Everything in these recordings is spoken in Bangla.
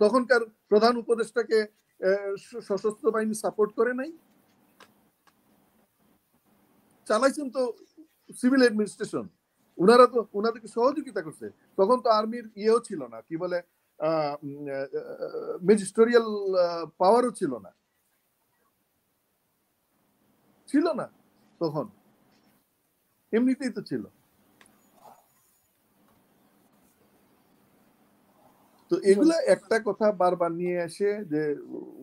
তখনকার প্রধান উপদেষ্টাকে সশস্ত্র বাহিনী সাপোর্ট করে নাই, চালাইছেন তো সিভিল অ্যাডমিনিস্ট্রেশন, ওনারা তো ওনাদেরকে সহযোগিতা করছে। তখন তো আর্মির ইয়েও ছিল না, কি বলে ম্যাজিস্টোরিয়াল পাওয়ারও ছিল না তখন, এমনিতেই তো ছিল। তো এগুলা একটা কথা বারবার নিয়ে আসে যে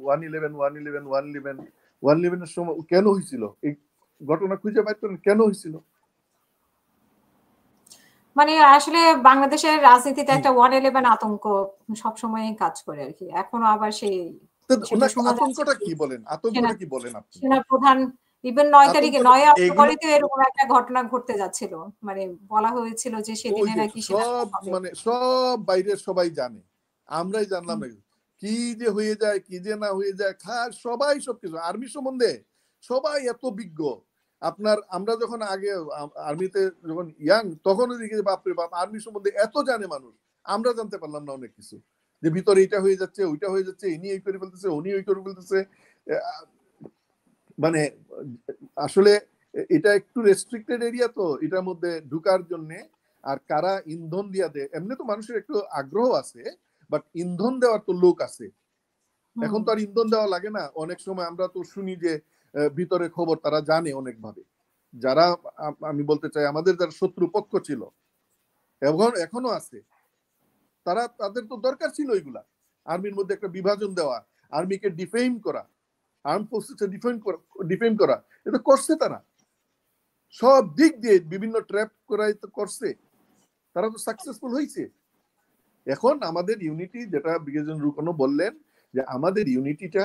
111 এর সময় কেন হয়েছিল, এই ঘটনা খুঁজে বাইর করেন কেন হয়েছিল। মানে আসলে বাংলাদেশের রাজনীতিতে একটা 111 আতঙ্ক সবসময় কাজ করে আর কি, এখনো আবার সেই আতঙ্কটা কি বলেন, আতঙ্কটা কি বলেন আপনি? সেনা প্রধান ইভেন 9 তারিখে 9 অক্টোবরে তো এরকম একটা ঘটনা ঘটতে যাচ্ছিল, মানে বলা হয়েছিল যে সেদিনে নাকি সব মানে সব বাইরের সবাই জানে, আমরাই জানলাম না কি যে হয়ে যায় কি যে না হয়ে যায়, সবাই সবকিছু আর্মি সম্বন্ধে সবাই এত বিজ্ঞ। আপনার আমরা যখন আগে আর্মিতে যখন ইয়াং তখন দেখি বাপরে বাপ আর্মি সম্বন্ধে এত জানে মানুষ, আমরা জানতে পারলাম না অনেক কিছু, যে ভিতরে এটা হয়ে যাচ্ছে ওইটা হয়ে যাচ্ছে, ইনি এই করে ফেলতেছে উনি ওই করে ফেলতেছে। মানে আসলে এটা একটু রেস্ট্রিক্টেড এরিয়া, তো এটার মধ্যে ঢুকার জন্য আর কারা ইন্ধন দিয়া দেয়, এমনি তো মানুষের একটু আগ্রহ আছে, বাট ইন্ধন দেওয়ার তো লোক আছে। এখন তো আর ইন্ধন দেওয়া লাগে না, অনেক সময় আমরা তো শুনি যে ভিতরে খবর তারা জানে অনেক ভাবে, যারা আমি বলতে চাই আমাদের যারা শত্রু পক্ষ ছিল এখনো আছে, তাদের তো দরকার ছিল এগুলা, আর্মির মধ্যে একটা বিভাজন দেওয়া, আর্মিকে ডিফেম করা, আর্ম ফোর্সেসকে ডিফেম করা, এটা করছে তারা সব দিক দিয়ে, বিভিন্ন ট্র্যাপ করাই তো করছে, তারা তো সাকসেসফুল হয়েছে। এখন আমাদের ইউনিটি, যেটা ব্রিগেডিয়ার রুকনও বললেন, যে আমাদের ইউনিটিটা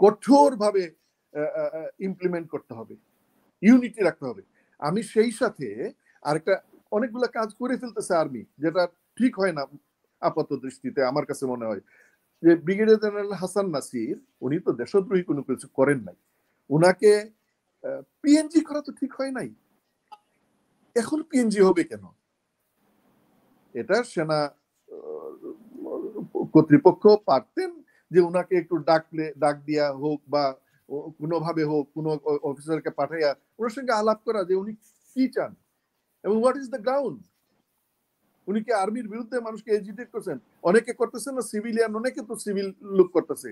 কঠোরভাবে ইমপ্লিমেন্ট করতে হবে, ইউনিটি রাখতে হবে। আমি সেই সাথে আরেকটা অনেকগুলো কাজ করে ফেলতেছে আর্মি, যেটা ঠিক হয় না আপাত দৃষ্টিতে আমার কাছে মনে হয়, যে ব্রিগেডিয়ার জেনারেল হাসান নাসির উনি তো দেশদ্রোহী কোনো কিছু করেন নাই, উনাকে পিএনজি করা তো ঠিক হয় নাই, এখন পিএনজি হবে কেন? এটা সেনা কর্তৃপক্ষ পারতেন যে উনাকে একটু ডাক দিয়া হোক বা কোনোভাবে হোক, কোনো অফিসারকে পাঠাইয়া ওনার সঙ্গে আলাপ করা যে উনি কি চান এবং হোয়াট ইজ দ্য গ্রাউন্ড। উনি কি আর্মির বিরুদ্ধে মানুষকে এজিটেট করছেন? অনেকে করতেছেন না, সিভিলিয়ান অনেকে তো সিভিল লুক করতেছে,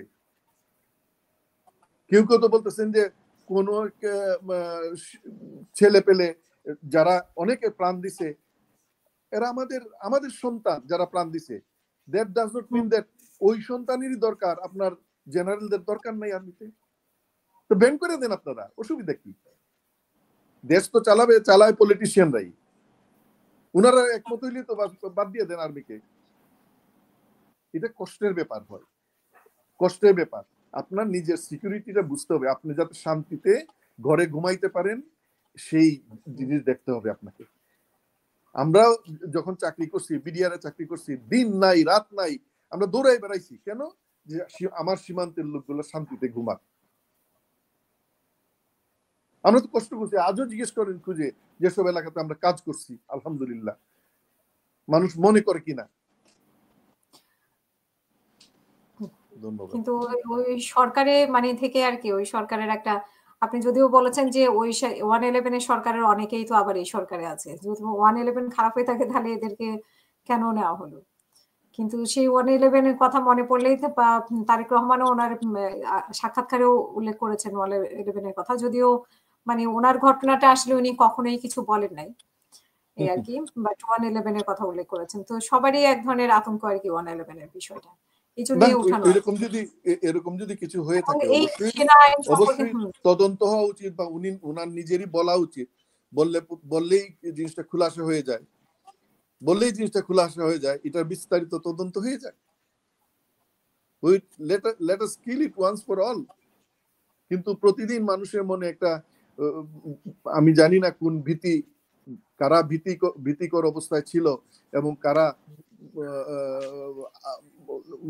কেউ কেউ তো বলতেছেন যে কোন ছেলে পেলে যারা অনেকে প্রাণ দিছে এরা আমাদের সন্তান, যারা প্রাণ দিছে, that does not mean that ওই সন্তানেরই দরকার, আপনার জেনারেলদের দরকার নাই আর্মিতে, তো ব্যান করে দেন আপনারা, অসুবিধা কি? দেশ তো চালায় পলিটিশিয়ানরাই, ওনারা একমত হইলে তো বাদ দিয়ে দেন আর্মিকে। এটা কষ্টের ব্যাপার হয়, কষ্টের ব্যাপার। আপনার নিজের সিকিউরিটিটা বুঝতে হবে, আপনি যাতে শান্তিতে ঘরে ঘুমাইতে পারেন সেই জিনিস দেখতে হবে আপনাকে। আমরা যখন চাকরি করছি, বিডিআরে চাকরি করছি, দিন নাই রাত নাই আমরা দৌড়াই বেড়াইছি, কেন? যে আমার সীমান্তের লোকগুলো শান্তিতে ঘুমাক। আমরা তো কষ্ট করছি, আজও জিজ্ঞেস করেন খুঁজে যেসব এলাকাতে আমরা কাজ করছি, আলহামদুলিল্লাহ মানুষ মনে করে কিনা। কিন্তু ওই সরকারে মানে থেকে আর কি, ওই সরকারের একটা, আপনি যদিও বলেছেন যে ওই 111 এর সরকারের অনেকেই তো আবার এই সরকারে আছে, যদি 111 খারাপ হয়ে থাকে তাহলে এদেরকে কেন নেওয়া হলো? কিন্তু সেই 111 এর কথা মনে পড়লেই তো তারেক রহমানও ওনার সাক্ষাৎকারেও উল্লেখ করেছেন 111 এর কথা, যদিও মানে ওনার ঘটনাটা আসলে উনি কখনোই কিছু বলেন নাই এই আর কি, বাট 111 এর কথা উল্লেখ করেছেন। তো সবারই এক ধরনের আতঙ্ক আর কি 111 এর বিষয়টা, এরকম যদি কিছু হয়ে থাকে অবশ্যই তদন্ত হওয়া উচিত, বা উনার নিজেরই বলা উচিত, বললেই জিনিসটা খুলাসা হয়ে যায়, এটার বিস্তারিত তদন্ত হয়ে যায়। let us kill it once for all। কিন্তু প্রতিদিন মানুষের মনে একটা, আমি জানি না কোন কারা ভীতিকর অবস্থায় ছিল এবং কারা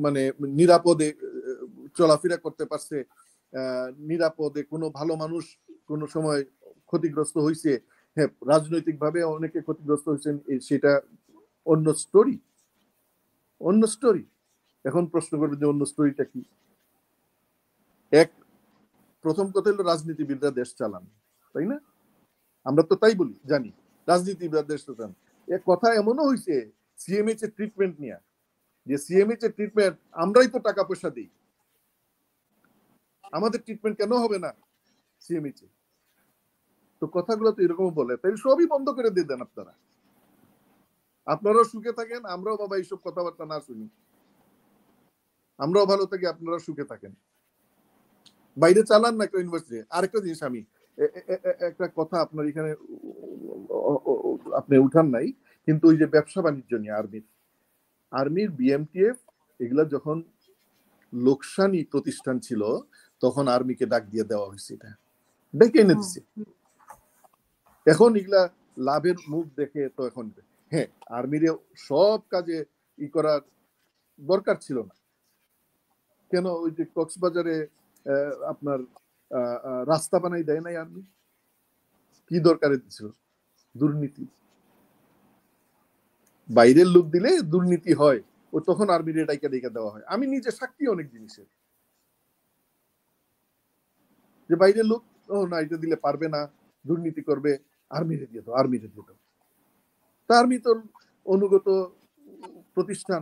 মানে নিরাপদে চলাফেরা করতে পারছে, নিরাপদে কোনো ভালো মানুষ কোনো সময় ক্ষতিগ্রস্ত হয়েছে, হ্যাঁ রাজনৈতিক ভাবে অনেকে ক্ষতিগ্রস্ত হয়েছেন, সেটা অন্য স্টোরি। এখন প্রশ্ন করবে যে অন্য স্টোরিটা কি। এক প্রথম কথা হলো রাজনীতিবিদরা দেশ চালান, তাই না? আমরা তো তাই বলি, জানি রাজনীতিবিদরা দেশ চালান। এক কথা এমনও হয়েছে সিএমএইচ এর ট্রিটমেন্ট নিয়ে, যে সিএমএইচ এর ট্রিটমেন্ট আমরাই তো টাকা পয়সা দিই, আমাদের ট্রিটমেন্ট কেন হবে না সিএমএইচ এ? তো কথাগুলো তো এরকম বলে, তাই সবই বন্ধ করে দিয়ে দেন আপনারা। আপনারাও সুখে থাকেন, আমরাও বাবা এইসব কথাবার্তা না শুনি, আমরাও ভালো থাকি, আপনারা সুখে থাকেন। বাইরে চালান না একটা ইউনিভার্সিটি। আরেকটা জিনিস আমি একটা কথা আপনার এখানে আপনি উঠান নাই, কিন্তু ওই যে ব্যবসা বাণিজ্য নিয়ে আর্মির বিএমটিএফ এগুলা যখন লোকসানি প্রতিষ্ঠান ছিল তখন আর্মিকে ডাক দিয়ে দেওয়া হয়েছে, এটা ডেকে এনে দিচ্ছে। এখন এগুলা লাভের মুখ দেখে তো এখন হ্যাঁ আর্মির সব কাজে ই করার দরকার ছিল না। কেন ওই যে কক্সবাজারে আপনার রাস্তা বানাই দেয় নাই আর্মি? কি দরকারে ছিল? দুর্নীতি। বাইরের লোক দিলে দুর্নীতি হয়, ও তখন আর্মির ডাইকা ডাইকা দেওয়া হয়। আমি নিজে সাক্ষী অনেক জিনিসের, যে বাইরের লোক ও না এটা দিলে পারবে না, দুর্নীতি করবে, আর্মিরে দিয়ে দাও, আর্মিরে দিয়ে দাও। তা আর্মি তো অনুগত প্রতিষ্ঠান,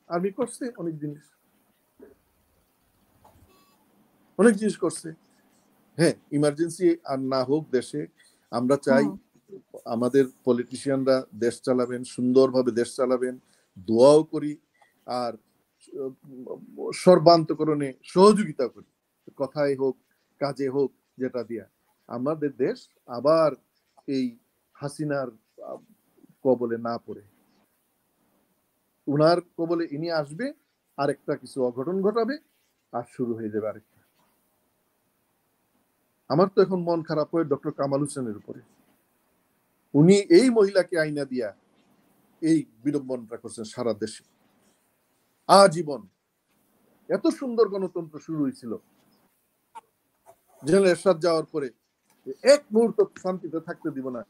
আর্মি করছে অনেক জিনিস, অনেক জিনিস করছে। হ্যাঁ ইমার্জেন্সি আর না হোক দেশে, আমরা চাই আমাদের পলিটিশিয়ানরা দেশ চালাবেন, সুন্দরভাবে দেশ চালাবেন, দোয়াও করি আর সর্বান্তকরণে সহযোগিতা করি, কথায় হোক কাজে হোক, যেটা দিয়া আমাদের দেশ আবার এই হাসিনার কবলে না পড়ে। উনার কবলে ইনি আসবে, আরেকটা কিছু অঘটন ঘটাবে, আর শুরু হয়ে যাবে আরেকটা। আমার তো এখন মন খারাপ হয় ডক্টর কামাল হোসেনের উপরে। উনি এই মহিলাকে আইনা দিয়া এই বিড়ম্বনটা করছেন সারা দেশে আজীবন। এত সুন্দর গণতন্ত্র শুরু হয়েছিল, জেনারেল এরশাদ যাওয়ার পরে এক মুহূর্ত শান্তিতে থাকতে দিব না,